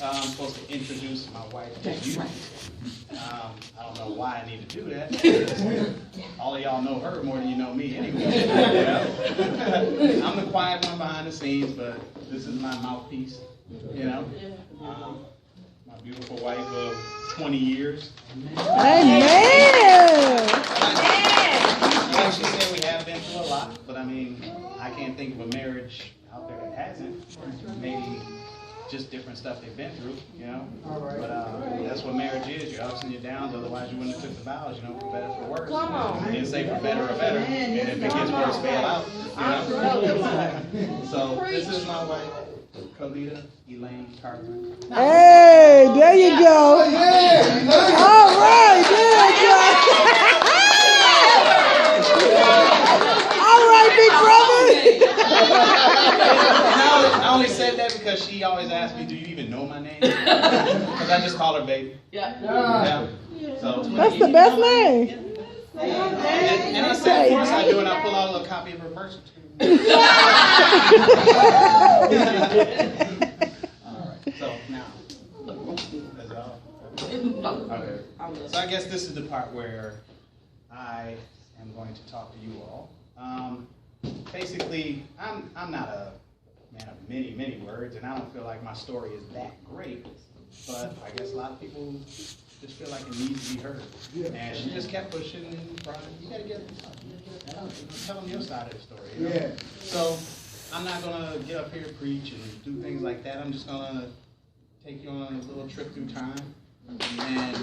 I'm supposed to introduce my wife to you. I don't know why I need to do that. All of y'all know her more than you know me anyway. I'm the quiet one behind the scenes, but this is my mouthpiece, you know. My beautiful wife of 20 years. Amen. Like she said, we have been through a lot, but I mean, I can't think of a marriage out there that hasn't. Maybe just different stuff they've been through, you know. But that's what marriage is. Your ups and your downs. Otherwise, you wouldn't have took the vows, you know, for better, for worse. Come on. You didn't say for better or better. And if it gets worse, bail out. You know? So this is my wife, Kalita Elaine Carter. Hey, there you go. All right, there you go. All right, big brother. I only said that because she always asks me, do you even know my name? Because I just call her baby. Yeah. So That's the best name. and I said, of course I do, and I pull out a little copy of her birth certificate. All right. So now, that's all. Okay. So I guess this is the part where I am going to talk to you all. Basically, I'm not a man of many words, and I don't feel like my story is that great, but I guess a lot of people just feel like it needs to be heard. And she just kept pushing and brought it. You gotta tell them your side of the story. You know? Yeah. So I'm not gonna get up here and preach and do things like that. I'm just gonna take you on a little trip through time and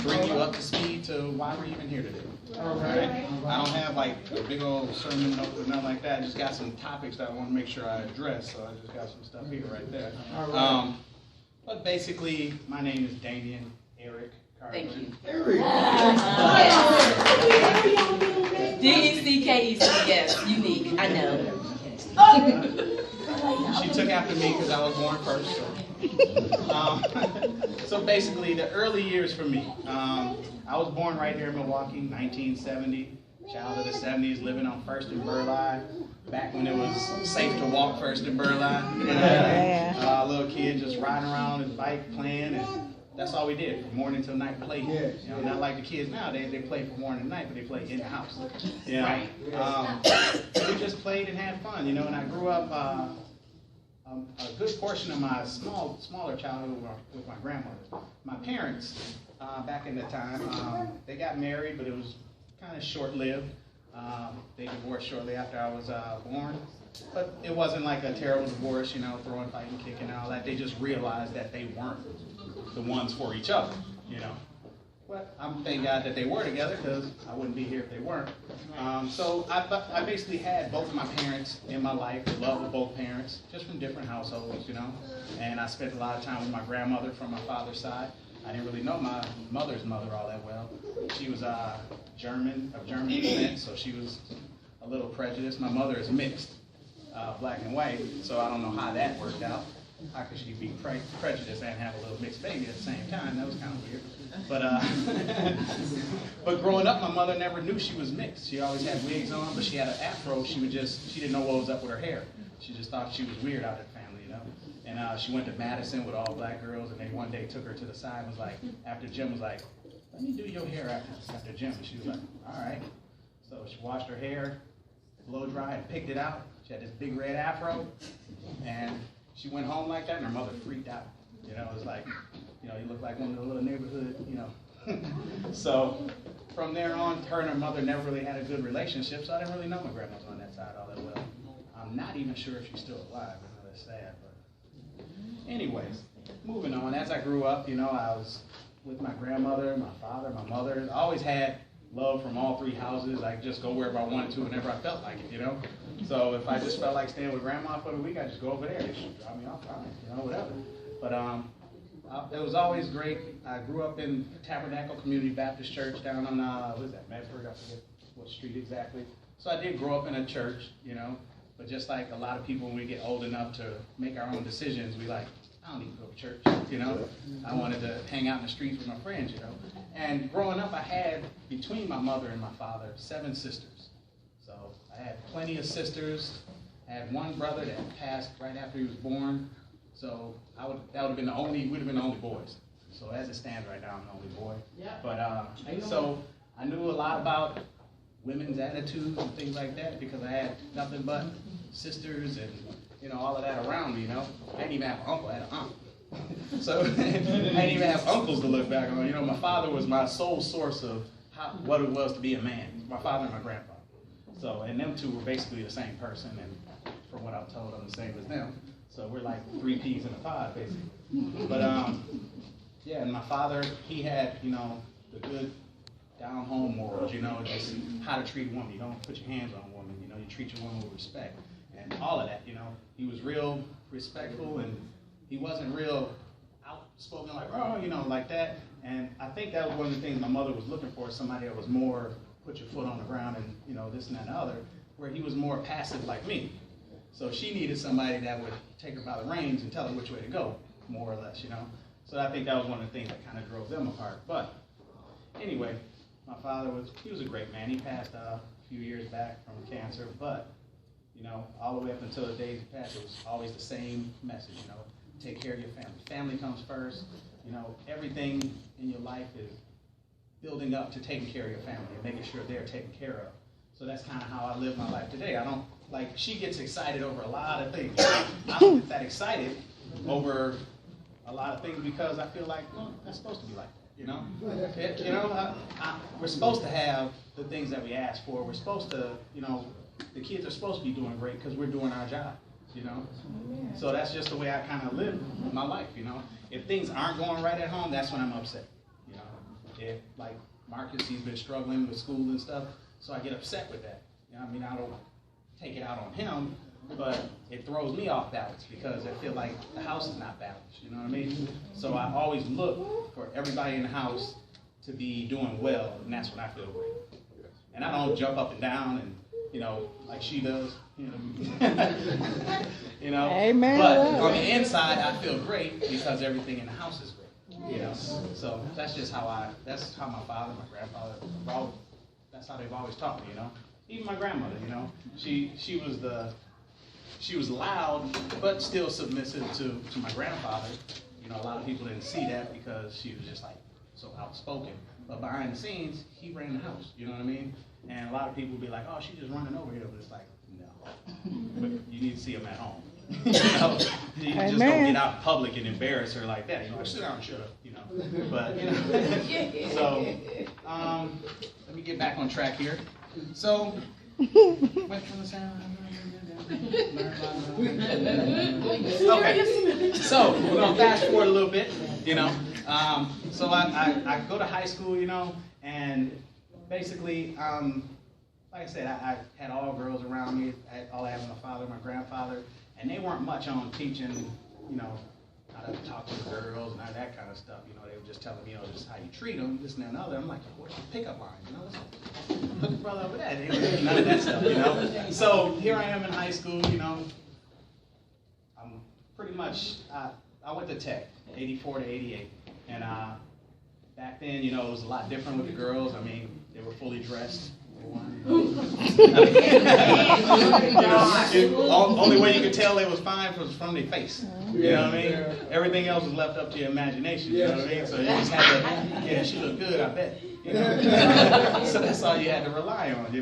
bring you up to speed to why we're even here today. All right. I don't have like a big old sermon note or nothing like that. I just got some topics that I want to make sure I address. So I just got some stuff here right there. But basically, my name is Damien Eric Carter. Thank you. Eric. D-E-C-K-E-C, yes, unique, I know. She took after me because I was born first. So basically, the early years for me, I was born right here in Milwaukee, 1970. Child of the 70s, living on First and Burleigh, back when it was safe to walk First and Burleigh. Little kid just riding around on his bike, playing, and that's all we did from morning till night. Play. You know, not like the kids nowadays. They play from morning to night, but they play in the house. You know, we just played and had fun. You know, and I grew up. A good portion of my smaller childhood with my grandmother. My parents, back in the time, they got married, but it was kind of short-lived. They divorced shortly after I was born. But it wasn't like a terrible divorce, you know, throwing, fighting, kicking, and all that. They just realized that they weren't the ones for each other, you know. But I'm thank God that they were together, because I wouldn't be here if they weren't. So I basically had both of my parents in my life, the love of both parents, just from different households, you know. And I spent a lot of time with my grandmother from my father's side. I didn't really know my mother's mother all that well. She was German descent, so she was a little prejudiced. My mother is mixed, black and white, so I don't know how that worked out. How could she be prejudiced and have a little mixed baby at the same time? That was kind of weird. But growing up, my mother never knew she was mixed. She always had wigs on, but she had an afro. She didn't know what was up with her hair. She just thought she was weird out of the family, you know. And she went to Madison with all black girls, and they one day took her to the side and was like, after gym was like, let me do your hair after gym. And she was like, all right. So she washed her hair, blow dry, and picked it out. She had this big red afro, and she went home like that, and her mother freaked out. You know, it was like, you know, you look like one of the little neighborhood, you know. So from there on, her and her mother never really had a good relationship, so I didn't really know my grandmother on that side all that well. I'm not even sure if she's still alive. I know that's sad, but anyways, moving on. As I grew up, you know, I was with my grandmother, my father, my mother. I always had love from all three houses. I could just go wherever I wanted to whenever I felt like it, you know. So if I just felt like staying with grandma for the week, I'd just go over there. They should drop me off, fine, you know, whatever. But it was always great. I grew up in Tabernacle Community Baptist Church down on, what is that, Medford? I forget what street exactly. So I did grow up in a church, you know. But just like a lot of people, when we get old enough to make our own decisions, we like, I don't need to go to church, you know. I wanted to hang out in the streets with my friends, you know. And growing up, I had, between my mother and my father, 7 sisters. So I had plenty of sisters. I had one brother that passed right after he was born. So that would have been we'd have been the only boys. So as it stands right now, I'm the only boy. Yeah. But so I knew a lot about women's attitudes and things like that because I had nothing but sisters and all of that around me. I didn't even have an uncle, I had an aunt. So I didn't even have uncles to look back on. My father was my sole source of what it was to be a man. My father and my grandfather. So, and them two were basically the same person, and from what I'm told, I'm the same as them. So we're like 3 peas in a pod, basically. But yeah, and my father, he had, the good down-home morals, just how to treat a woman. You don't put your hands on a woman, you treat your woman with respect. And all of that, he was real respectful, and he wasn't real outspoken like, like that. And I think that was one of the things my mother was looking for, somebody that was more put your foot on the ground and, this and that and the other, where he was more passive like me. So she needed somebody that would take her by the reins and tell her which way to go, more or less, So I think that was one of the things that kind of drove them apart. But anyway, my father he was a great man. He passed a few years back from cancer, but, all the way up until the days he passed, it was always the same message, take care of your family. Family comes first. Everything in your life is building up to taking care of your family and making sure they're taken care of. So that's kind of how I live my life today. I don't, she gets excited over a lot of things. I don't get that excited over a lot of things because I feel like, well, that's supposed to be like that, we're supposed to have the things that we ask for. We're supposed to, the kids are supposed to be doing great because we're doing our job. So that's just the way I kind of live my life, If things aren't going right at home, that's when I'm upset, If, like Marcus, he's been struggling with school and stuff, so I get upset with that. I don't take it out on him, but it throws me off balance because I feel like the house is not balanced, you know what I mean? So I always look for everybody in the house to be doing well, and that's when I feel great. And I don't jump up and down and, like she does, Amen. But on the inside, I feel great because everything in the house is great, So that's just that's how my father, my grandfather, that's how they've always taught me, Even my grandmother, she was loud, but still submissive to my grandfather. A lot of people didn't see that because she was just like so outspoken. But behind the scenes, he ran the house, you know what I mean? And a lot of people would be like, oh, she's just running over here. But it's like, no. But you need to see them at home. You just don't get out in public and embarrass her like that. Sit down and shut up, But, So, let me get back on track here. So, okay. So, we're going to fast forward a little bit, So I go to high school, and basically, like I said, I had all girls around me. All I had was my father, my grandfather, and they weren't much on teaching, how to talk to girls and all that kind of stuff. They were just telling me, just how you treat them, this and that and other. I'm like, what's your pickup line? Hook a brother up with that. None of that stuff, So here I am in high school, I'm pretty much, I went to Tech, 84 to 88, and back then, it was a lot different with the girls. They were fully dressed. Only way you could tell they was fine was from their face. You know what I mean? Everything else was left up to your imagination. You know what I mean? So you just had to, she looked good, I bet. So that's all you had to rely on,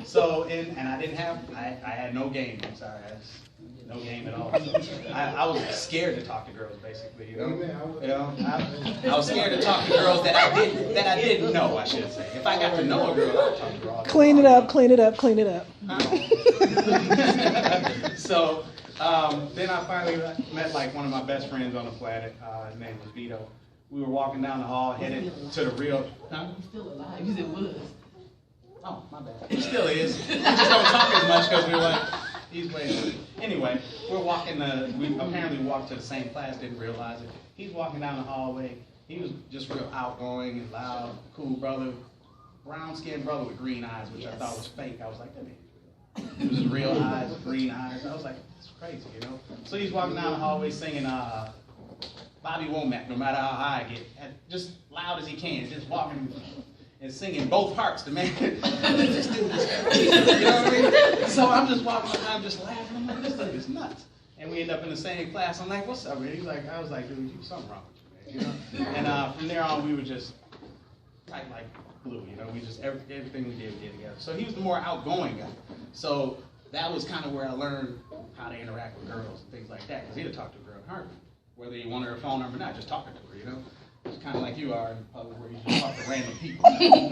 So, and I didn't have, I had no game. I'm sorry, I had no game at all. So I was scared to talk to girls, basically, I was scared to talk to girls that I didn't know, I should say. If I got to know a girl, I'd talk to her all the time. Clean it up, clean it up, clean it up. So then I finally met one of my best friends on the planet. His name was Vito. We were walking down the hall, headed to the real. Huh? He's still alive. He said was. Oh, my bad. He still is. We just don't talk as much because we were he's way. Anyway, we're walking. We apparently walked to the same class. Didn't realize it. He's walking down the hallway. He was just real outgoing and loud, cool brother, brown-skinned brother with green eyes, which I thought was fake. I was like, that ain't real. It was real eyes, green eyes. I was like, that's crazy, So he's walking down the hallway singing Bobby Womack, no matter how high I get, just loud as he can, just walking and singing both parts. The man, this dude is crazy, you know what I mean? So I'm just walking around, just laughing. I'm like, this dude is nuts. And we end up in the same class. I'm like, what's up, man? I was like, dude, something wrong with you, man. You know? And from there on, we were just tight like glue. You know, we just everything we did together. So he was the more outgoing guy. So that was kind of where I learned how to interact with girls and things like that. Because he'd talk to a girl in heartbeat, whether you wanted her phone number or not, just talking to her. You know. It's kind of like you are in public where you just talk to random people. You know?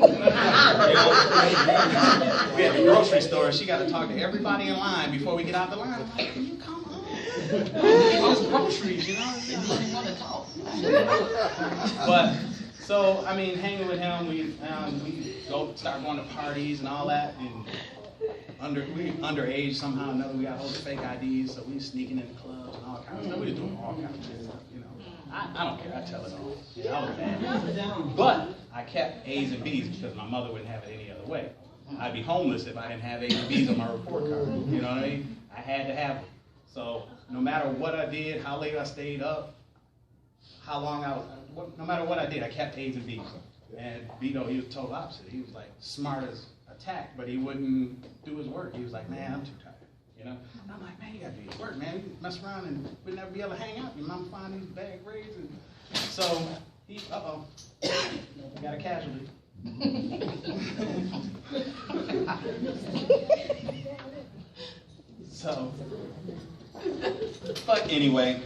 We at the grocery store, she got to talk to everybody in line before we get out the line. Like, can you come on? Those groceries, you know? They really want to talk. But, so, I mean, hanging with him, we start going to parties and all that. And we underage somehow or another. We got all the fake IDs, so we sneaking in the clubs and all kinds of stuff. We were doing all kinds of stuff, you know. I don't care, I tell it all. Yeah, I was bad. But I kept A's and B's because my mother wouldn't have it any other way. I'd be homeless if I didn't have A's and B's on my report card. You know what I mean? I had to have them. So no matter what I did, how late I stayed up, how long no matter what I did, I kept A's and B's. And Vito, he was the total opposite. He was like smart as a tack, but he wouldn't do his work. He was like, man, I'm too tired. You know? And I'm like, man, you gotta do your work, man. You mess around and we'd never be able to hang out. Your mom find these bad grades. And so he, got a casualty. So, but anyway,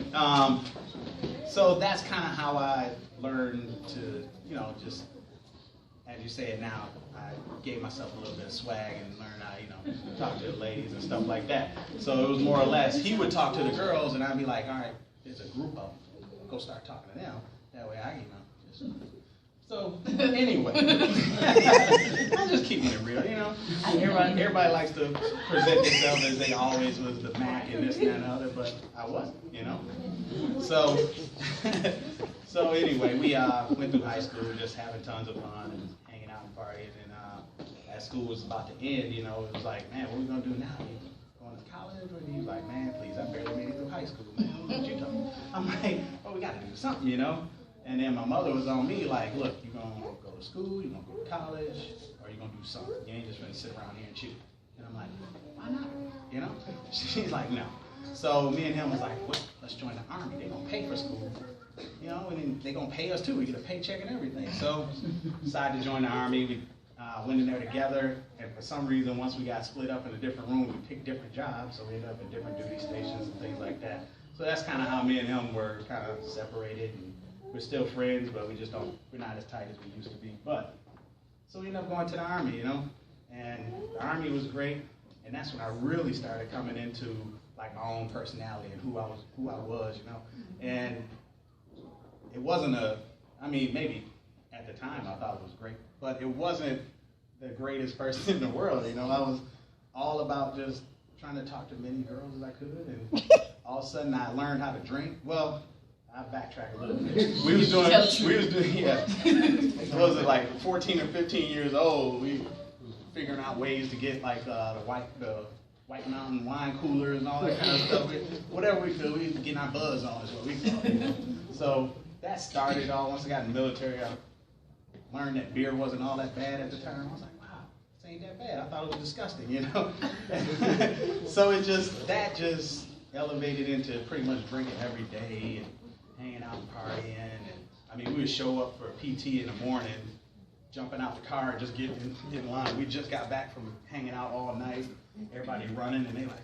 so that's kind of how I learned to, you know, just, as you say it now, I gave myself a little bit of swag and learned how, you know, talk to the ladies and stuff like that. So it was more or less, he would talk to the girls and I'd be like, all right, there's a group of them. Go start talking to them. That way I can, you know. So anyway, I'm just keeping it real, you know. Everybody likes to present themselves as they always was the Mac and this and that and the other, but I wasn't, you know. So, so anyway, we went through high school, just having tons of fun and hanging out and partying. And as school was about to end, you know, it was like, man, what are we gonna do now? You going to college? And he was like, man, please, I barely made it through high school, man. What you talking? I'm like, well, we got to do something, you know. And then my mother was on me like, look, you're going to go to school, you're going to go to college, or you're going to do something. You ain't just going to sit around here and chew. And I'm like, why not? You know? She's like, no. So me and him was like, well, let's join the Army. They're going to pay for school. You know, and then they're going to pay us too. We get a paycheck and everything. So decided to join the Army. We went in there together. And for some reason, once we got split up in a different room, we picked different jobs. So we ended up in different duty stations and things like that. So that's kind of how me and him were kind of separated. And we're still friends, but we're not as tight as we used to be. But, so we ended up going to the Army, you know, and the Army was great, and that's when I really started coming into, like, my own personality and who I was, you know, and it wasn't maybe at the time I thought it was great, but it wasn't the greatest person in the world, you know. I was all about just trying to talk to many girls as I could, and all of a sudden I learned how to drink. Well, I backtrack a little bit. We was doing, yeah. Was it like 14 or 15 years old? We was figuring out ways to get like the White Mountain wine coolers and all that kind of stuff. Whatever we could, we was getting our buzz on is what we called it. So that started all. Once I got in the military, I learned that beer wasn't all that bad at the time. I was like, wow, this ain't that bad. I thought it was disgusting, you know. So that just elevated into pretty much drinking every day and hanging out and partying, and I mean, we would show up for PT in the morning, jumping out the car and just getting in line. We just got back from hanging out all night, everybody running, and they like,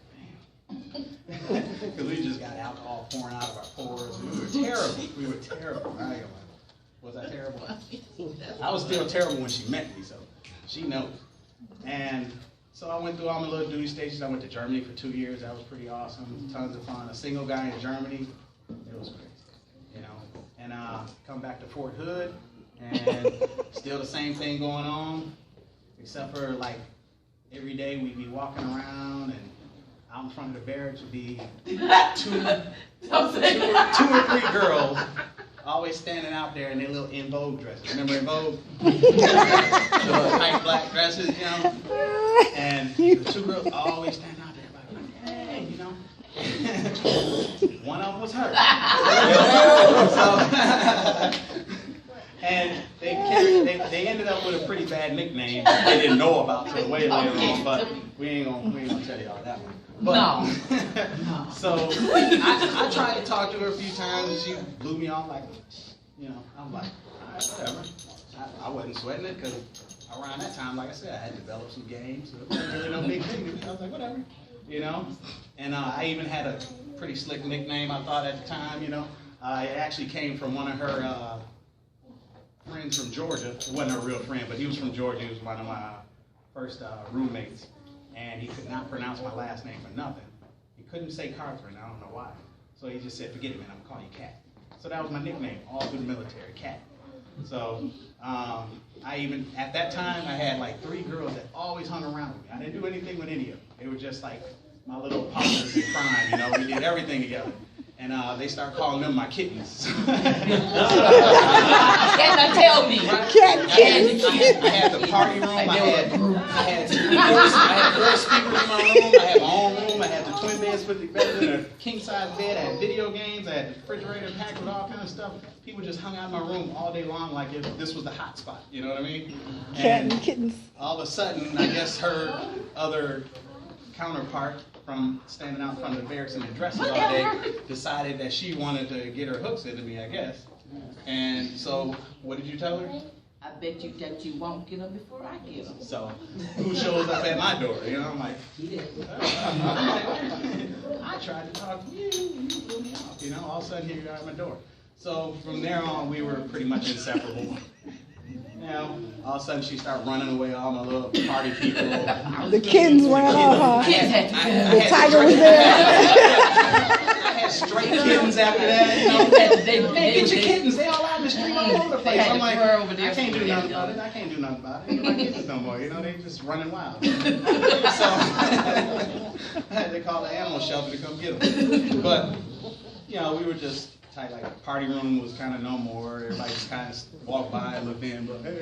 man, because we just got alcohol pouring out of our pores. We were terrible. Was I terrible? I was still terrible when she met me, so she knows. And so I went through all my little duty stations. I went to Germany for 2 years. That was pretty awesome. Tons of fun. A single guy in Germany. It was great. You know, and come back to Fort Hood, and still the same thing going on, except for like every day we'd be walking around, and out in front of the barracks would be two or three girls always standing out there in their little En Vogue dresses. Remember En Vogue? Little tight black dresses, you know, and the two girls always standing out there, like, hey, you know. One of them was her. So, and they ended up with a pretty bad bad nickname that they didn't know about till way later on, but we ain't gonna tell y'all that one. But, No. So I tried to talk to her a few times, and she blew me off like, I'm like, all right, whatever. I wasn't sweating it because around that time, like I said, I had developed some games, so it wasn't really no big thing to me. I was like, whatever, And I even had a pretty slick nickname, I thought at the time, It actually came from one of her friends from Georgia. It wasn't her real friend, but he was from Georgia. He was one of my first roommates, and he could not pronounce my last name for nothing. He couldn't say Carthren, I don't know why. So he just said, forget it, man, I'm gonna call you Cat. So that was my nickname all through the military, Cat. So I even, at that time, I had like 3 girls that always hung around with me. I didn't do anything with any of them. They were just like my little partners in crime, We did everything together. And they start calling them my kittens. Yes, tell me. I had the party room. I had 4 speakers in my room. I had my own room. I had the twin beds put together in a king size bed. I had video games. I had the refrigerator packed with all kinds of stuff. People just hung out in my room all day long like if this was the hot spot. You know what I mean? Cat and kittens. All of a sudden, I guess her other counterpart from standing out in front of the barracks in the dresses all day decided that she wanted to get her hooks into me, I guess. And so, what did you tell her? I bet you that you won't get them before I get them. So, who shows up at my door? I'm like, I tried to talk to you, you blew me off. All of a sudden, here you are at my door. So, from there on, we were pretty much inseparable. All of a sudden she started running away, all my little party people. The kittens ran off, huh? The tiger was there. I had stray kittens after that. Hey, get your kittens. They all out in the street all over the place. I'm like, I can't do nothing about it. I can't do nothing about it. My kittens no more. They just running wild. So I had to call the animal shelter to come get them. But, we were just tight, like the party room was kind of no more. Everybody just kind of walked by and looked in, but hey,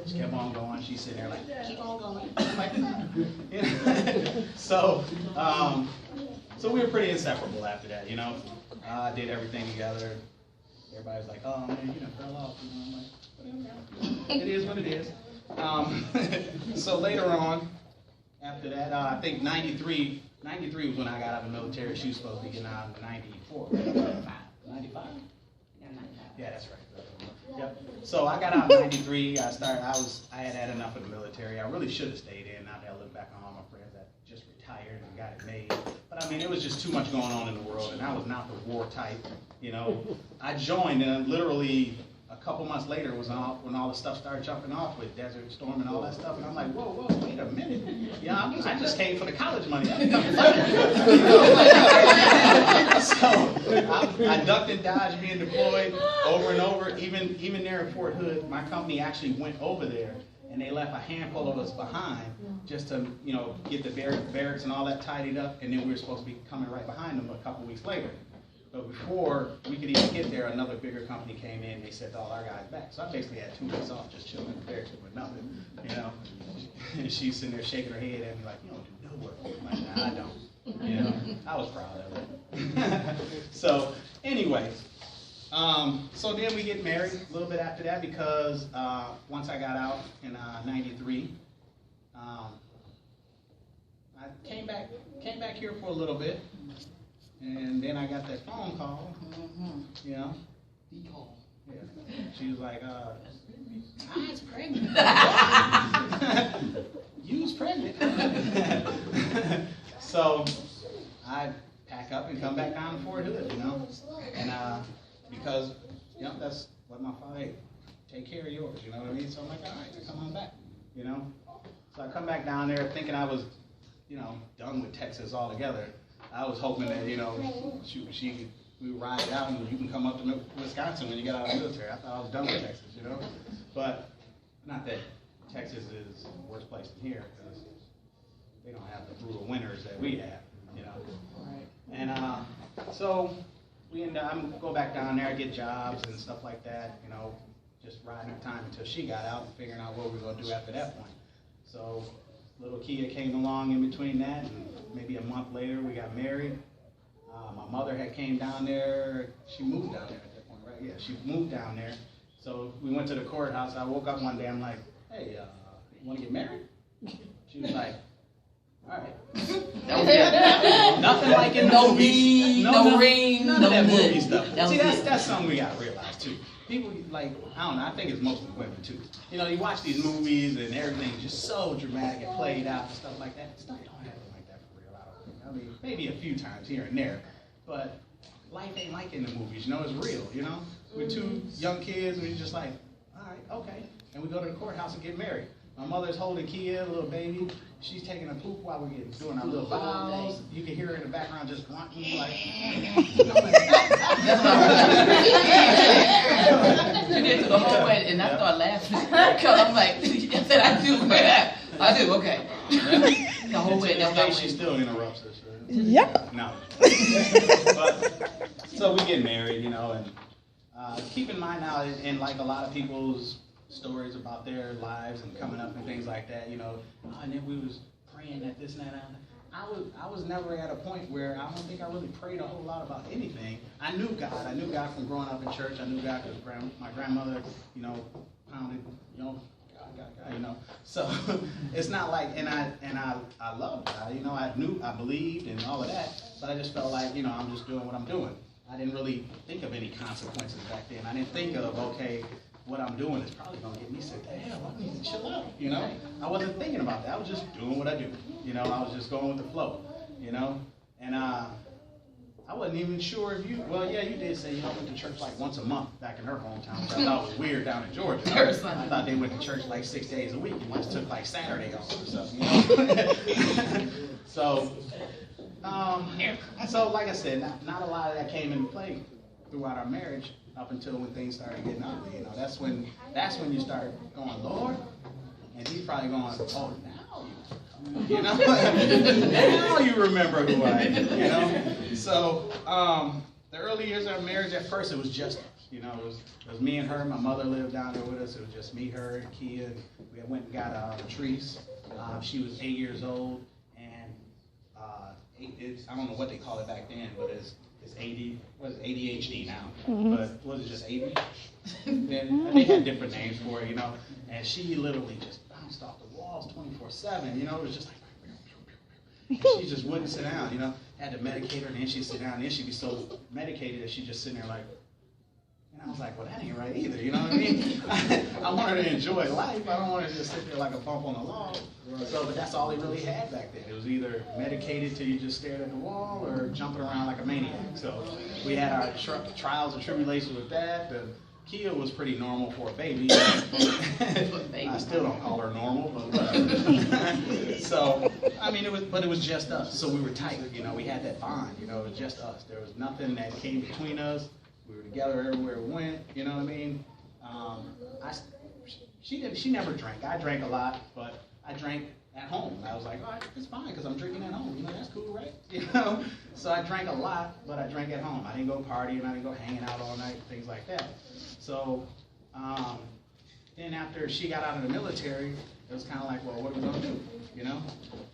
just kept on going. She's sitting there like, keep on going. I'm like, So we were pretty inseparable after that, did everything together. Everybody's like, oh man, you done fell off. I'm like, whatever. It is what it is. So later on, after that, I think 93 was when I got out of the military. She was supposed to be getting out in 94. 95? Yeah, that's right. Yep. So I got out in 93. I had enough of the military. I really should have stayed in. Now that I look back on all my friends that just retired and got it made. But I mean, it was just too much going on in the world, and I was not the war type. I joined, and literally a couple months later was when all the stuff started jumping off with Desert Storm and all that stuff, and I'm like, whoa, wait a minute. I just came for the college money. I didn't come to So I ducked and dodged being deployed over and over. Even there in Fort Hood, my company actually went over there, and they left a handful of us behind just to, get the barracks and all that tidied up, and then we were supposed to be coming right behind them a couple weeks later. But before we could even get there, another bigger company came in. They sent all our guys back. So I basically had 2 weeks off, just chilling in the barracks with nothing, And she's sitting there shaking her head at me like, you don't do no work. I'm like, nah, I don't. I was proud of it. So anyway, so then we get married a little bit after that because once I got out in 93, I came back here for a little bit. And then I got that phone call, Yeah. She was like, I was pregnant. You was pregnant. So I pack up and come back down to Fort Hood, And because, that's what my father, hey, take care of yours, you know what I mean? So I'm like, all right, come on back, So I come back down there thinking I was, done with Texas altogether. I was hoping that, we would ride it out and you can come up to Wisconsin when you get out of the military. I thought I was done with Texas, But not that Texas is the worst place than here, because they don't have the brutal winters that we have, And so we end up, I'm go back down there, get jobs and stuff like that, just riding our time until she got out and figuring out what we were going to do after that point. So little Kia came along in between that, and maybe a month later we got married. My mother had came down there. She moved down there at that point, right? Yeah, she moved down there. So we went to the courthouse. I woke up one day, I'm like, hey, want to get married? She was like, all right. Nothing like in the No movies. ring, no ring, none no of that good. movie stuff. That See, was it. that's something we gotta realize too. People like, I don't know, I think it's mostly women too. You know, you watch these movies and everything's just so dramatic and played out and stuff like that. Stuff don't happen like that for real, I don't think. I mean, maybe a few times here and there, but life ain't like in the movies, you know, it's real, you know? We're two young kids and we're just like, all right, okay. And we go to the courthouse and get married. My mother's holding Kia, a little baby. She's taking a poop while we're doing our little vows. You can hear her in the background just grunting like. She did to the whole wedding, and I started laughing because I'm like, I said I do, I do, okay. The whole wedding, that's Day, my she wedding. still interrupts us. Yep. No. But, so we get married, you know, and keep in mind now, in like a lot of people's stories about their lives and coming up and things like that, you know, and then we was praying at this and that. I was never at a point where I don't think I really prayed a whole lot about anything. I knew God. I knew God from growing up in church. I knew God because my grandmother, you know, pounded, you know, God, you know. So it's not like, and I loved God. You know, I believed and all of that, but I just felt like, you know, I'm just doing what I'm doing. I didn't really think of any consequences back then. I didn't think of, okay, what I'm doing is probably gonna get me sent to hell. I need to chill out, you know? I wasn't thinking about that. I was just doing what I do. You know, I was just going with the flow, you know? And I wasn't even sure if you, well, yeah, you did say you went to church like once a month back in her hometown, which I thought was weird down in Georgia. I thought they went to church like 6 days a week and just took like Saturday off or something, you know? So like I said, not a lot of that came into play throughout our marriage up until when things started getting ugly. You know, that's when you start going, Lord, and he's probably going, oh, now now you remember who I am. You know, so the early years of our marriage, at first it was just us. You know, it was me and her. My mother lived down there with us. It was just me, her, and Kia. And we went and got Patrice. She was 8 years old, and I don't know what they call it back then, but it's AD, what is it, ADHD now, but was it just AD? Then they had different names for it, you know, and she literally just bounced off the walls 24/7, you know, it was just like, and she just wouldn't sit down, you know, had to medicate her, and then she'd sit down, and then she'd be so medicated that she'd just sit there like, and I was like, well, that ain't right either, you know what I mean? I want her to enjoy life, I don't want her to just sit there like a bump on the log. So, but that's all they really had back then. It was either medicated till you just stared at the wall or jumping around like a maniac. So we had our trials and tribulations with that. The Kia was pretty normal for a baby. I still don't call her normal, but whatever. So, I mean, it was just us. So we were tight, you know, we had that bond, you know, it was just us. There was nothing that came between us. We were together everywhere we went, you know what I mean? She never drank. I drank a lot, but I drank at home. I was like, all right, it's fine because I'm drinking at home. You know, that's cool, right? You know? So I drank a lot, but I drank at home. I didn't go partying. I didn't go hanging out all night, things like that. So then after she got out of the military, it was kind of like, well, what are we going to do? You know?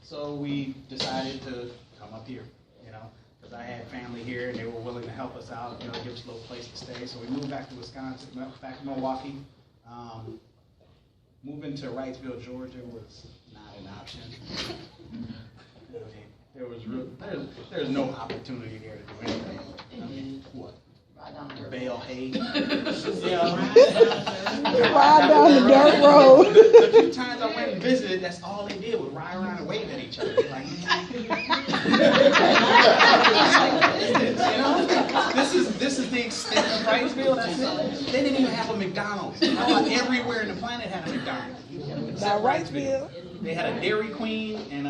So we decided to come up here, you know, because I had family here and they were willing to help us out, you know, give us a little place to stay. So we moved back to Wisconsin, back to Milwaukee. Moving to Wrightsville, Georgia was not an option. I mean, there's no opportunity there to do anything. I mean, what? Bale hay. Yeah. Ride down the dirt road. The few times I went and visited, that's all they did was ride around and wave at each other. Like, you know, this is the extent of Wrightsville. That's it. They didn't even have a McDonald's. Everywhere in the planet had a McDonald's. Except Wrightsville. They had a Dairy Queen and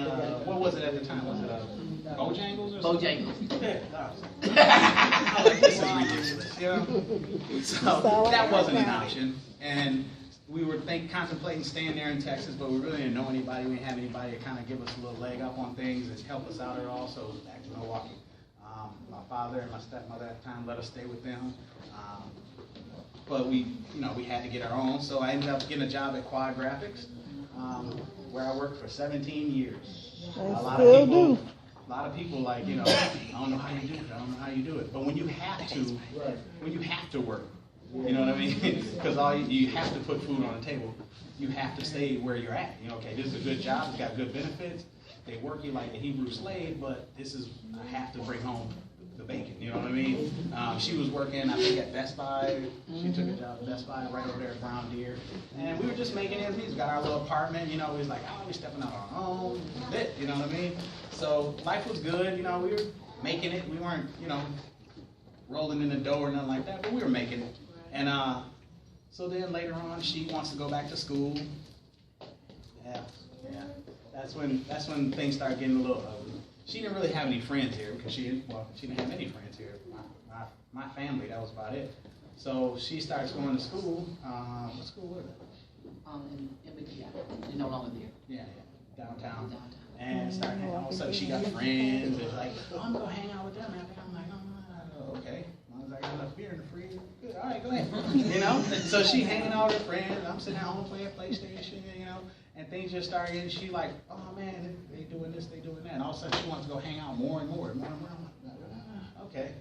what was it at the time? Was it Bojangles or something? Bojangles. Yeah. I was like, this is ridiculous. You know? So that wasn't an option. And we were contemplating staying there in Texas, but we really didn't know anybody. We didn't have anybody to kind of give us a little leg up on things and help us out at all. So it was back to Milwaukee. My father and my stepmother at the time let us stay with them. But we had to get our own. So I ended up getting a job at Quad Graphics, where I worked for 17 years. A lot of people like, you know, I don't know how you do it. I don't know how you do it. But when you have to work, You know what I mean? Because all you have to put food on the table. You have to stay where you're at. You know, okay, this is a good job. It's got good benefits. They work you like a Hebrew slave, but this is, I have to bring home the bacon. You know what I mean? She was working, I think, at Best Buy. She took a job at Best Buy right over there at Brown Deer. And we were just making ends meet. We got our little apartment. You know, we was like, oh, we're stepping out on our own. Bit, you know what I mean? So life was good. You know, we were making it. We weren't, you know, rolling in the dough or nothing like that, but we were making it. And so then later on, she wants to go back to school. Yeah. That's when things started getting a little ugly. She didn't really have any friends here because she didn't have any friends here. My family, that was about it. So she starts going to school. What school was it? In McKee. You're no longer there. Yeah, downtown. And all of a sudden she got friends. And like, oh, I'm gonna hang out with them. And I'm like, oh, okay. As long as I got enough beer in the fridge, good. All right, go ahead. You know. So she hanging out with her friends. I'm sitting at home playing PlayStation. You know. And things just started getting, she like, oh man, they doing this, they doing that. And all of a sudden she wants to go hang out more and more. I'm like, okay.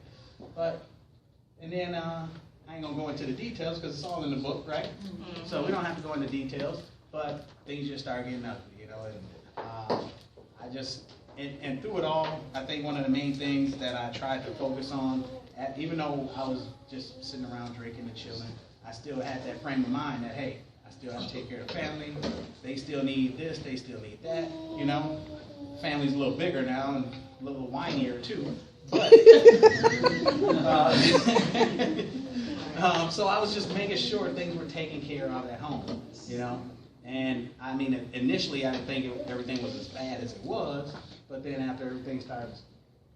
And then I ain't gonna go into the details because it's all in the book, right? Mm-hmm. So we don't have to go into details, but things just started getting ugly, you know. And I just, and through it all, I think one of the main things that I tried to focus on, even though I was just sitting around drinking and chilling, I still had that frame of mind that, hey, still have to take care of the family. They still need this. They still need that. You know, family's a little bigger now and a little whinier too. But so I was just making sure things were taken care of at home. You know, and I mean, initially I didn't think everything was as bad as it was, but then after everything started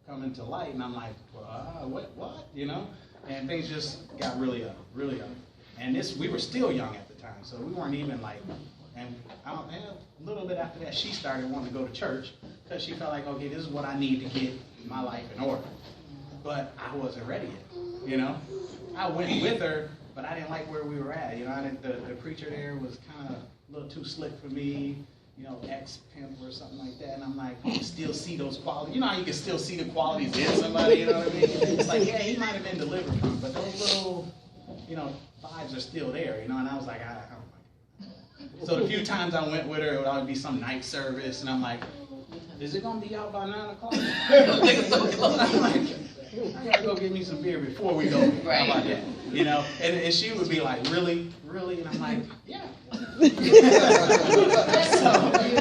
coming to light, and I'm like, well, what? You know, and things just got really ugly. And we were still young at the time, so we weren't even like, and a little bit after that, she started wanting to go to church because she felt like, okay, this is what I need to get my life in order. But I wasn't ready yet, you know. I went with her, but I didn't like where we were at, you know. The preacher there was kind of a little too slick for me, you know, ex-pimp or something like that. And I'm like, you can still see those qualities. You know how you can still see the qualities in somebody, you know what I mean? It's like, yeah, he might have been delivered from it, but those little, you know, vibes are still there, you know. And I was like, I don't like it. So the few times I went with her, it would always be some night service, and I'm like, is it gonna be out by 9 o'clock? I'm like, I gotta go get me some beer before we go. Right. How about that? You know, and she would be like, really? And I'm like, yeah. So,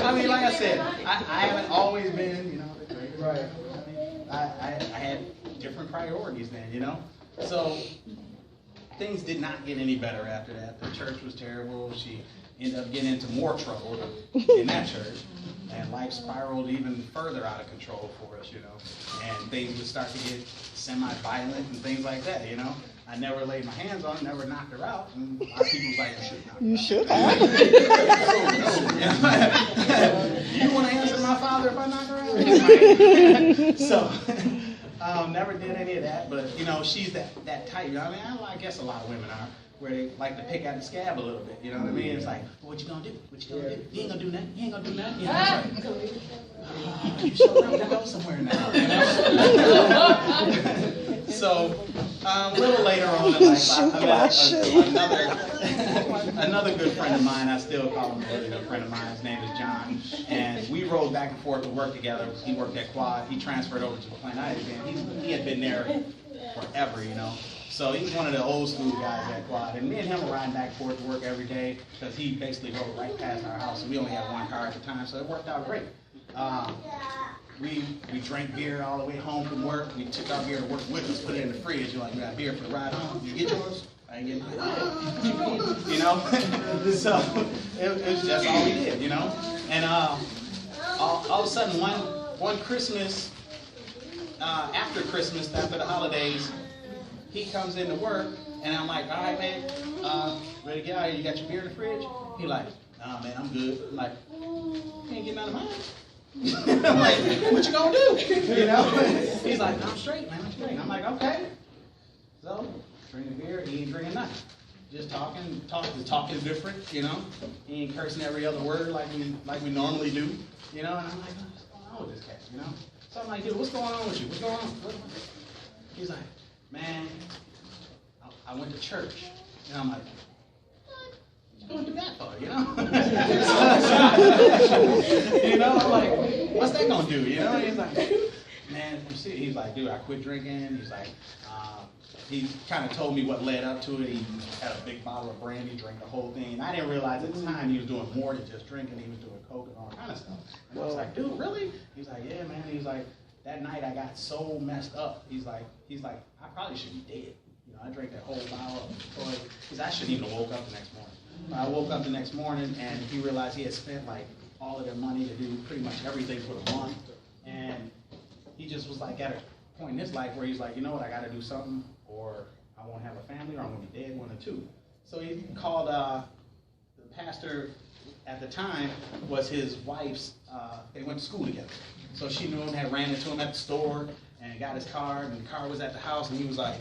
I mean, like I said, I haven't always been, you know, the greatest. Right. I mean, I had different priorities then, you know. So things did not get any better after that. The church was terrible. She ended up getting into more trouble in that church. And life spiraled even further out of control for us, you know. And things would start to get semi-violent and things like that, you know. I never laid my hands on her, never knocked her out. And a lot of people was like, you should have. You want to answer my father if I knock her out? So, never did any of that. But, you know, she's that type. You know what I mean? I guess a lot of women are, where they like to pick at the scab a little bit. You know what I mean? It's like, well, what you gonna do? What you gonna do? You ain't gonna do nothing. You ain't gonna do nothing. You know, it's like, you sure ready to go somewhere now. You know? So, a little later on in life, I met another good friend of mine. I still call him a really good friend of mine. His name is John. And we rode back and forth to work together. He worked at Quad. He transferred over to the plant I had been. He had been there forever, you know. So he was one of the old school guys at Quad. And me and him were riding back and forth to work every day because he basically rode right past our house. And we only had one car at the time, so it worked out great. We drank beer all the way home from work. We took our beer to work with us, put it in the fridge. You're like, you got beer for the ride home? Did you get yours? I ain't getting mine. You know? So it was just all we did, you know? And all of a sudden, one Christmas, after Christmas, after the holidays, he comes into work, and I'm like, all right, man, ready to get out of here? You got your beer in the fridge? He like, nah, man, I'm good. I'm like, you ain't getting out of mine. I'm like, what you gonna do? You know? He's like, no, I'm straight, man, I'm straight. I'm like, okay. So, drinking beer, he ain't drinking nothing. Just talking. The talk is different, you know? He ain't cursing every other word like we normally do, you know? And I'm like, what's going on with this cat, you know? So I'm like, dude, what's going on with you? He's like, man, I went to church And I'm like, what you going to do that for, you know? You know, I'm like, what's that going to do, you know? And he's like, man, you see, he's like, dude, I quit drinking. He's like, he kind of told me what led up to it. He had a big bottle of brandy, drank the whole thing. And I didn't realize at the time he was doing more than just drinking. He was doing coke and all kind of stuff. And I was like, dude, really? He's like, yeah, man. He's like, that night I got so messed up. He's like, I probably should be dead. You know, I drank that whole bottle of Detroit. Because I shouldn't even have woke up the next morning. I woke up the next morning and he realized he had spent like all of their money to do pretty much everything for the month. And he just was like at a point in his life where he's like, you know what, I got to do something, or I won't have a family, or I'm going to be dead, one or two. So he called the pastor at the time was his wife's, they went to school together. So she knew him, had ran into him at the store, and got his car, and the car was at the house, and he was like,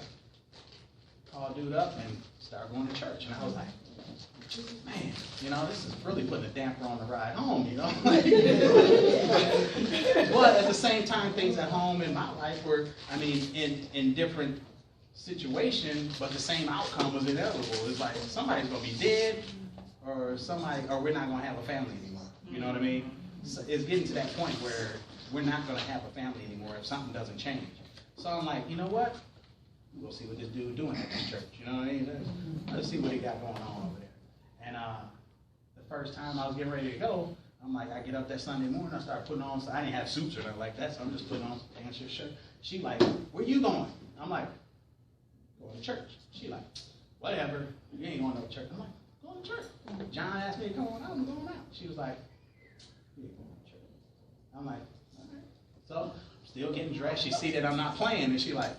called dude up and started going to church. And I was like, man, you know, this is really putting a damper on the ride home, you know? But at the same time, things at home in my life were, I mean, in different situations, but the same outcome was inevitable. It's like somebody's going to be dead, or we're not going to have a family anymore. You know what I mean? So it's getting to that point where we're not going to have a family anymore if something doesn't change. So I'm like, you know what? We'll see what this dude doing at this church. You know what I mean? Let's see what he got going on over there. And the first time I was getting ready to go, I'm like, I get up that Sunday morning, I start putting on, I didn't have suits or nothing like that, so I'm just putting on some pants and shirt. She like, where you going? I'm like, going to church. She like, whatever, you ain't going to church. I'm like, going to church. John asked me to come on out, I'm going out. She was like, you ain't going to church. I'm like, all right. So, still getting dressed, she see that I'm not playing, and she like,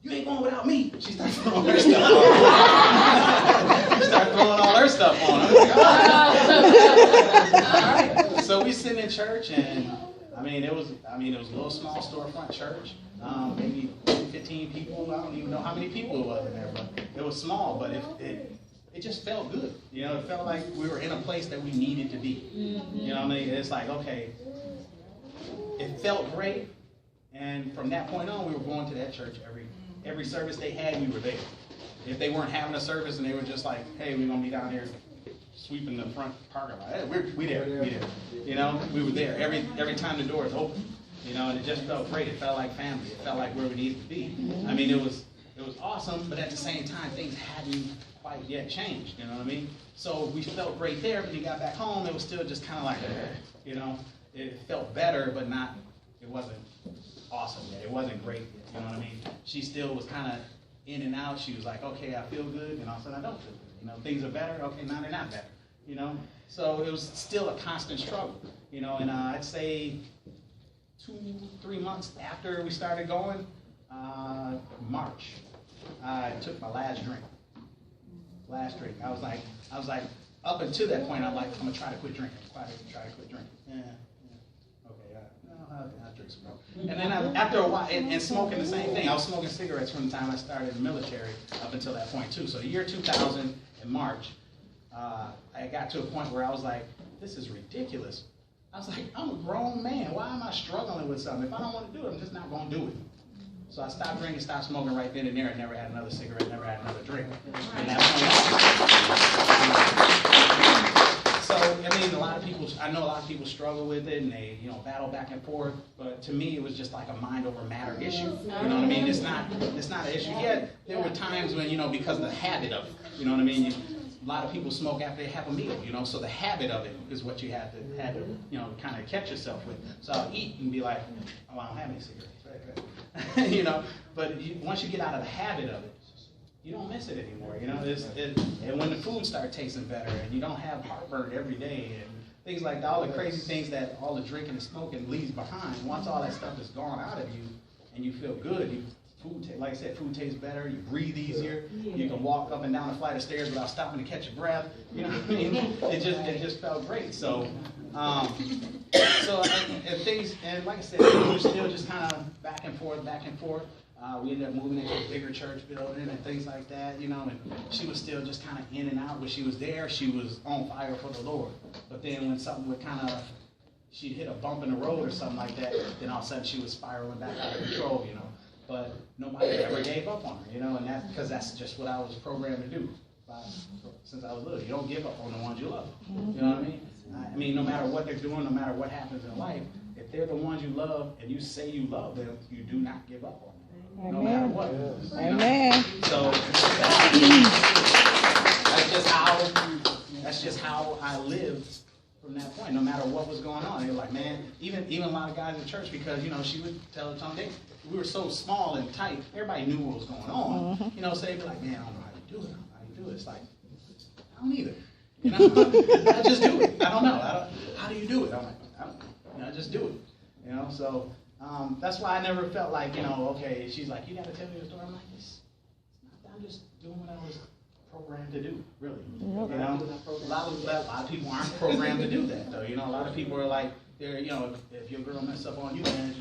you ain't going without me. She started throwing her stuff on. She started throwing all her stuff on. I was like, all right. So we sitting in church, and I mean, it was a little small storefront church, maybe 15 people. I don't even know how many people it was in there, but it was small. But it just felt good. You know, it felt like we were in a place that we needed to be. You know what I mean? It's like, okay, it felt great, and from that point on, we were going to that church every service they had, we were there. If they weren't having a service and they were just like, hey, we're going to be down here sweeping the front parking lot, hey, we there. You know, we were there every time the door is open. You know, and it just felt great. It felt like family. It felt like where we needed to be. I mean, it was awesome, but at the same time, things hadn't quite yet changed. You know what I mean? So we felt great there, but when we got back home, it was still just kind of like, you know, it felt better, but it wasn't awesome yet. It wasn't great yet. You know what I mean? She still was kind of in and out. She was like, okay, I feel good, and all of a sudden I don't feel good. You know, things are better. Okay, now they're not better. You know, so it was still a constant struggle. You know, and I'd say 2-3 months after we started going, March, I took my last drink. I was like, up until that point, I'm like, I'm gonna try to quit drinking. Try to quit drinking. Yeah. I'll drink some more. And then after a while, and smoking the same thing. I was smoking cigarettes from the time I started in the military up until that point too. So the year 2000 in March, I got to a point where I was like, this is ridiculous. I was like, I'm a grown man. Why am I struggling with something? If I don't want to do it, I'm just not going to do it. So I stopped drinking, stopped smoking right then and there, and never had another cigarette, never had another drink. And that So, I mean, I know a lot of people struggle with it, and they, you know, battle back and forth, but to me, it was just like a mind over matter issue. You know what I mean? It's not an issue. Yeah, there were times when, you know, because of the habit of it, you know what I mean? A lot of people smoke after they have a meal, you know, so the habit of it is what you had to you know, kind of catch yourself with. So I'll eat and be like, oh, I don't have any cigarettes, right? You know, but once you get out of the habit of it, you don't miss it anymore, you know. And when the food starts tasting better, and you don't have heartburn every day, and things like that, all the crazy things that all the drinking and smoking leaves behind. Once all that stuff is gone out of you, and you feel good, like I said, food tastes better. You breathe easier. You can walk up and down a flight of stairs without stopping to catch your breath. You know what I mean? It just felt great. So, and things, and like I said, we were still just kind of back and forth. We ended up moving into a bigger church building and things like that, you know, and she was still just kind of in and out. When she was there, she was on fire for the Lord. But then when something would she'd hit a bump in the road or something like that, then all of a sudden she was spiraling back out of control, you know. But nobody ever gave up on her, you know, and because that's just what I was programmed to do. since I was little. You don't give up on the ones you love. You know what I mean? I mean, no matter what they're doing, no matter what happens in life, if they're the ones you love and you say you love them, you do not give up on them. Amen. No matter what. Amen. So that's just how I lived from that point. No matter what was going on, they were like, man, even a lot of guys in church, because she would tell us something. We were so small and tight, everybody knew what was going on. So they'd be like, man, I don't know how you do it. I don't know how you do it. It's like, I don't either. I just do it. I don't know. How do you do it? I'm like, I don't know. I just do it. So that's why I never felt like, okay, she's like, you got to tell me the story. I'm like, I'm just doing what I was programmed to do, really. A lot of people aren't programmed to do that, though. A lot of people are like, they're, if your girl mess up on you, man,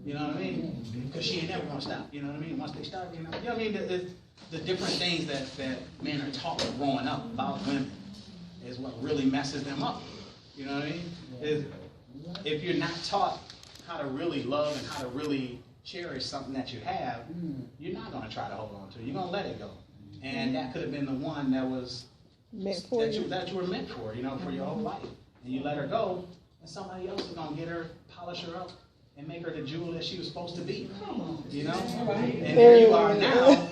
you know what I mean? Because she ain't never gonna stop. You know what I mean? Once they start, you know what I mean? The different things that men are taught growing up about women is what really messes them up. You know what I mean? If you're not taught how to really love and how to really cherish something that you have, you're not gonna try to hold on to it. You're gonna let it go. And that could have been the one that was that you were meant for, for your whole life. And you let her go, and somebody else is gonna get her, polish her up, and make her the jewel that she was supposed to be. And here you are now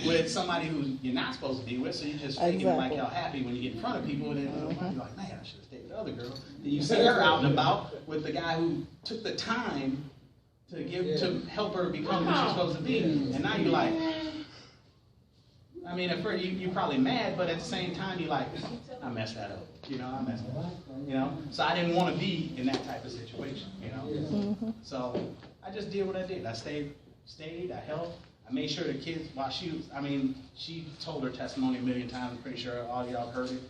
with somebody who you're not supposed to be with, so you're just faking like y'all happy when you get in front of people, and then you're like, man, I should have stayed with the other girl. Then you see her out and about with the guy who took the time to help her become who she's supposed to be, and now you're like, I mean, at first you're probably mad, but at the same time you're like, I messed that up. I messed that up. So I didn't want to be in that type of situation. So I just did what I did. I stayed. I helped. I made sure the kids, while she told her testimony a million times. I'm pretty sure all y'all heard it.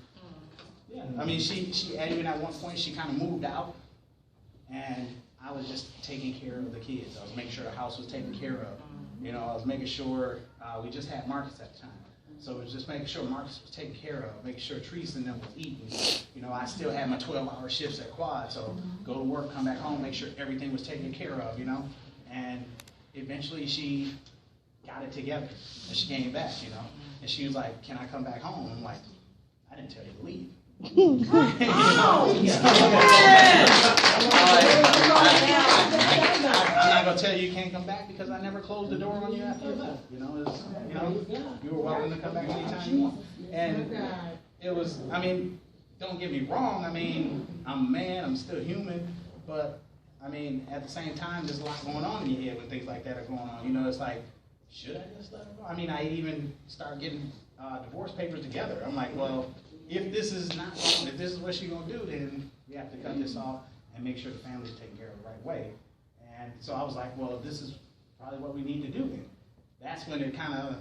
Yeah. I mean, she even at one point she kind of moved out, and I was just taking care of the kids. I was making sure the house was taken care of. I was making sure we just had Marcus at the time. So it was just making sure Marcus was taken care of, making sure Teresa and them was eating. I still had my 12-hour shifts at Quad, so go to work, come back home, make sure everything was taken care of, And eventually she got it together, and she came back, And she was like, can I come back home? I'm like, I didn't tell you to leave. I'm not gonna tell you can't come back because I never closed the door on you after you left. You were welcome to come back anytime you want. And it was, I mean, don't get me wrong. I mean, I'm a man. I'm still human. But I mean, at the same time, there's a lot going on in your head when things like that are going on. It's like, should I just let her go? I mean, I even start getting divorce papers together. I'm like, well, if this is what she's gonna do, then we have to cut this off and make sure the family's taken care of the right way. And so I was like, well, this is probably what we need to do then. That's when it kind of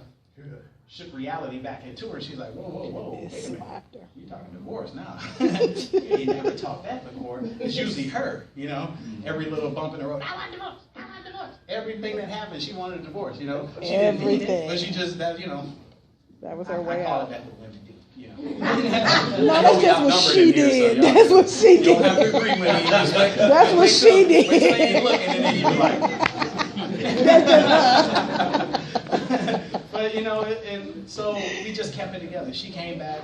shook reality back into her. She's like, whoa, wait a minute. You're talking divorce now. You never talked that before. It's usually her, every little bump in the road. I want divorce. Everything that happened, she wanted a divorce, She didn't mean it, but she just, that was her way I call out. it that with women do. No, that's just what she did. That's what she did. You don't have to agree with me. That's what she did. Wait till you look, and then you be like. But and so we just kept it together. She came back.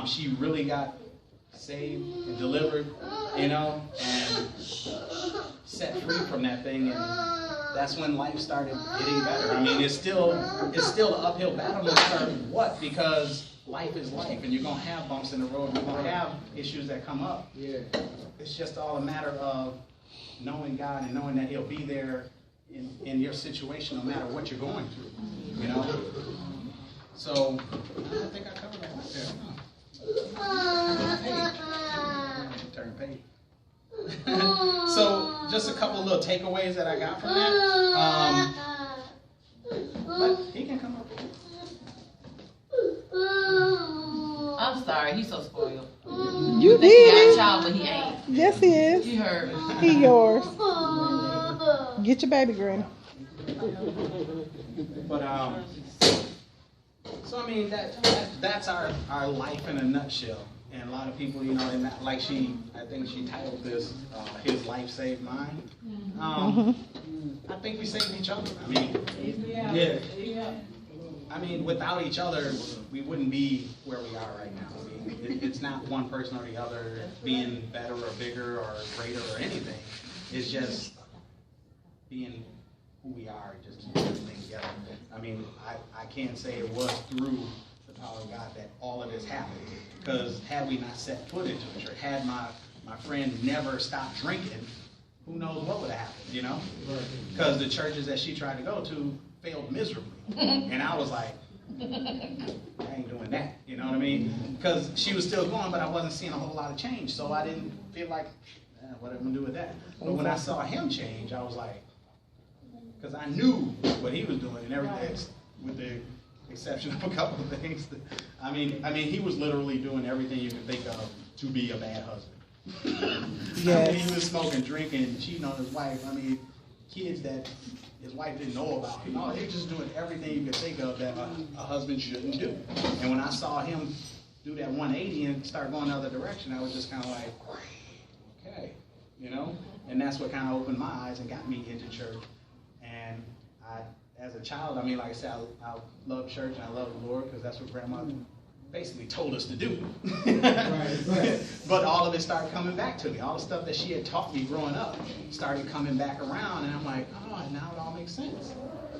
She really got saved and delivered, and set free from that thing. And that's when life started getting better. I mean, it's still an uphill battle no matter what, because life is life, and you're going to have bumps in the road. You're going to have issues that come up. Yeah. It's just all a matter of knowing God and knowing that He'll be there in your situation no matter what you're going through. So, I think I covered that right there. Turn page. So, just a couple of little takeaways that I got from that. But he can come up. I'm sorry, he's so spoiled. You think he got a did. child, but he ain't. Yes, he is. You heard me. He yours. Get your baby, Granny. But so I mean that's our life in a nutshell. And a lot of people, and that, like I think she titled this, "His Life Saved Mine." I think we saved each other. I mean, yeah. I mean, without each other, we wouldn't be where we are right now. I mean, it's not one person or the other being better or bigger or greater or anything. It's just being who we are and just keeping everything together. I mean, I can't say it was through the power of God that all of this happened. Because had we not set foot into the church, had my friend never stopped drinking, who knows what would have happened, you know? Because the churches that she tried to go to failed miserably. And I was like, I ain't doing that, you know what I mean? Because she was still going, but I wasn't seeing a whole lot of change. So I didn't feel like, what am I going to do with that? But when I saw him change, I was like, because I knew what he was doing and everything, with the exception of a couple of things. I mean, he was literally doing everything you could think of to be a bad husband. Yes. I mean, he was smoking, drinking, cheating on his wife. I mean, kids that his wife didn't know about. You know, he was just doing everything you could think of that a husband shouldn't do. And when I saw him do that 180 and start going the other direction, I was just kind of like, okay, you know? And that's what kind of opened my eyes and got me into church. And as a child, I mean, like I said, I love church and I love the Lord because that's what Grandma basically told us to do. Right. But all of it started coming back to me. All the stuff that she had taught me growing up started coming back around, and I'm like, oh, now it all makes sense.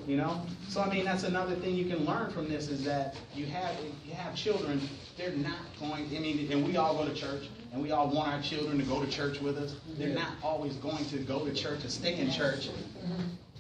You know? So I mean, that's another thing you can learn from this is that you have children, they're not going, I mean, and we all go to church, and we all want our children to go to church with us. They're not always going to go to church and stay in church.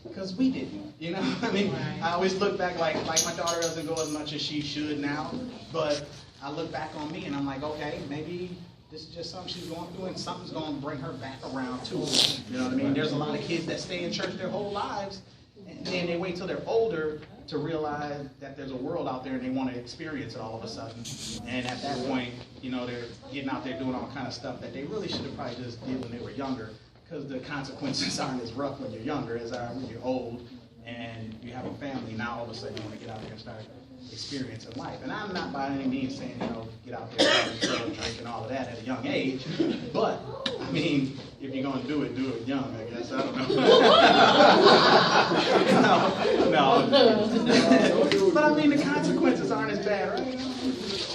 Because we didn't, you know? I mean, I always look back like my daughter doesn't go as much as she should now, but I look back on me and I'm like, okay, maybe this is just something she's going through and something's going to bring her back around too. You know what I mean? There's a lot of kids that stay in church their whole lives and then they wait till they're older to realize that there's a world out there and they want to experience it all of a sudden. And at that point, you know, they're getting out there doing all kind of stuff that they really should have probably just did when they were younger. Because the consequences aren't as rough when you're younger as they are when you're old and you have a family. Now all of a sudden you want to get out there and start experiencing life. And I'm not by any means saying, you know, get out there and drink and all of that at a young age. But, I mean, if you're going to do it young, I guess. I don't know. No. But, I mean, the consequences aren't as bad, right?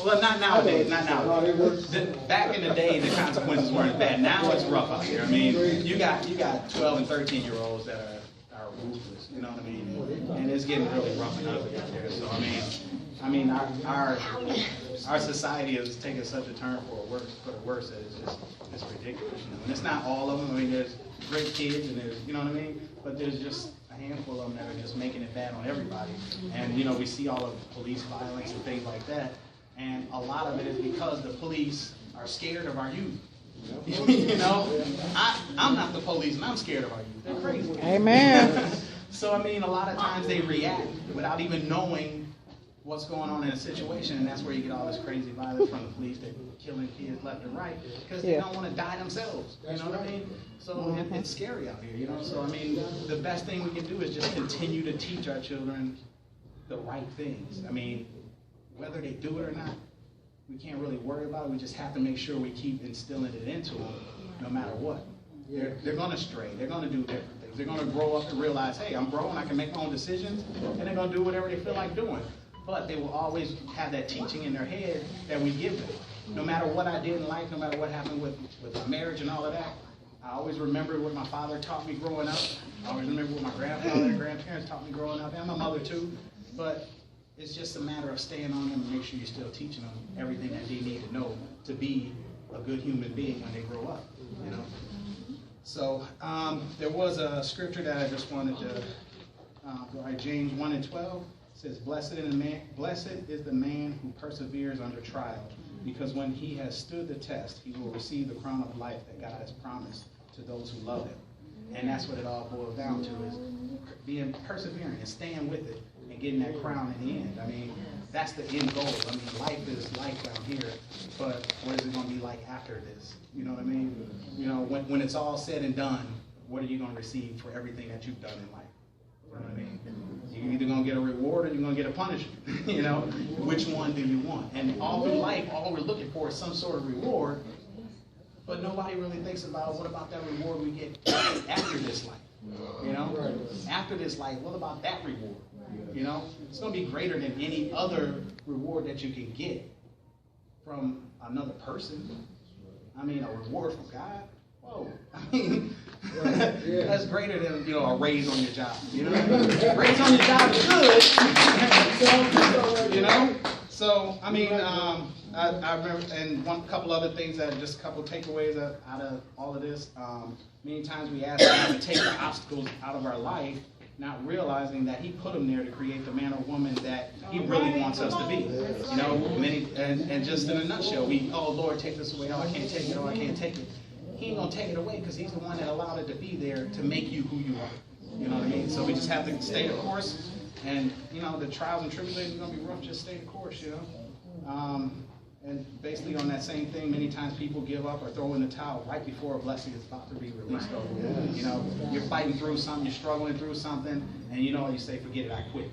Well, not nowadays, not nowadays. Back in the day, the consequences weren't as bad. Now it's rough out here. I mean, you got 12 and 13-year-olds that are ruthless, you know what I mean? And it's getting really rough and ugly out there. So I mean, our society has taken such a turn for the worse that it's ridiculous. You know? And it's not all of them. I mean, there's great kids and there's, you know what I mean? But there's just a handful of them that are just making it bad on everybody. And you know, we see all of police violence and things like that. And a lot of it is because the police are scared of our youth. You know, I'm not the police and I'm scared of our youth. They're crazy. Amen. So, I mean, a lot of times they react without even knowing what's going on in a situation. And that's where you get all this crazy violence from the police. They're killing kids left and right because they don't want to die themselves. You know what I mean? So it's scary out here, you know. So, I mean, the best thing we can do is just continue to teach our children the right things. I mean, whether they do it or not, we can't really worry about it. We just have to make sure we keep instilling it into them no matter what. They're going to stray. They're going to do different things. They're going to grow up and realize, hey, I'm grown. I can make my own decisions. And they're going to do whatever they feel like doing. But they will always have that teaching in their head that we give them. No matter what I did in life, no matter what happened with my marriage and all of that, I always remember what my father taught me growing up. I always remember what my grandfather and grandparents taught me growing up, and my mother too. But it's just a matter of staying on them and make sure you're still teaching them everything that they need to know to be a good human being when they grow up, you know. So there was a scripture that I just wanted to go right. James 1:12 says, "Blessed is the man who perseveres under trial, because when he has stood the test, he will receive the crown of life that God has promised to those who love him." And that's what it all boils down to, is being persevering and staying with it and getting that crown in the end. I mean, that's the end goal. I mean, life is life down here, but what is it going to be like after this? You know what I mean? You know, when it's all said and done, what are you going to receive for everything that you've done in life? You know what I mean? You're either going to get a reward or you're going to get a punishment. You know, which one do you want? And all through life, all we're looking for is some sort of reward, but nobody really thinks about what about that reward we get after this life. You know, after this life, what about that reward? You know, it's going to be greater than any other reward that you can get from another person. I mean, a reward from God. Whoa, I mean, that's greater than, you know, a raise on your job. You know, raise on your job is good. You know, so I mean, I remember, and one couple other things that just a couple takeaways out of all of this. Many times we ask God to take the obstacles out of our life, not realizing that He put them there to create the man or woman that He really wants us to be. You know, and just in a nutshell, oh Lord, take this away. Oh, I can't take it. Oh, I can't take it. He ain't gonna take it away because He's the one that allowed it to be there to make you who you are. You know what I mean? So we just have to stay the course. And you know, the trials and tribulations are gonna be rough. Just stay the course. You know. And basically on that same thing, many times people give up or throw in the towel right before a blessing is about to be released over you. You know, you're fighting through something, you're struggling through something, and you know, you say, forget it, I quit.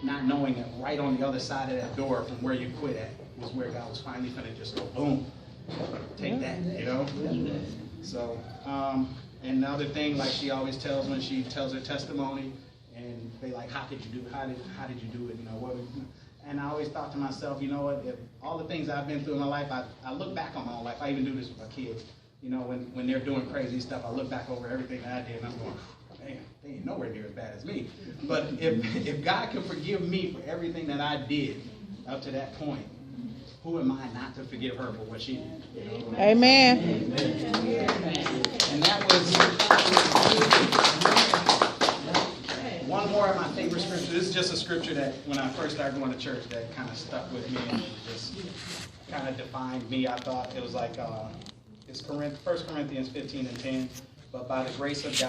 Not knowing that right on the other side of that door from where you quit at was where God was finally going to just go, boom, take that, you know? So, and another thing, like she always tells when she tells her testimony, and they like, how did you do it? How did you do it? You know, what? And I always thought to myself, you know what, if all the things I've been through in my life, I look back on my own life. I even do this with my kids. You know, when they're doing crazy stuff, I look back over everything that I did, and I'm going, man, they ain't nowhere near as bad as me. But if God can forgive me for everything that I did up to that point, who am I not to forgive her for what she did? You know? Amen. And that was one more of my favorite scriptures. This is just a scripture that when I first started going to church that kind of stuck with me and just kind of defined me. I thought it was like, it's 1 Corinthians 15:10, but by the grace of God,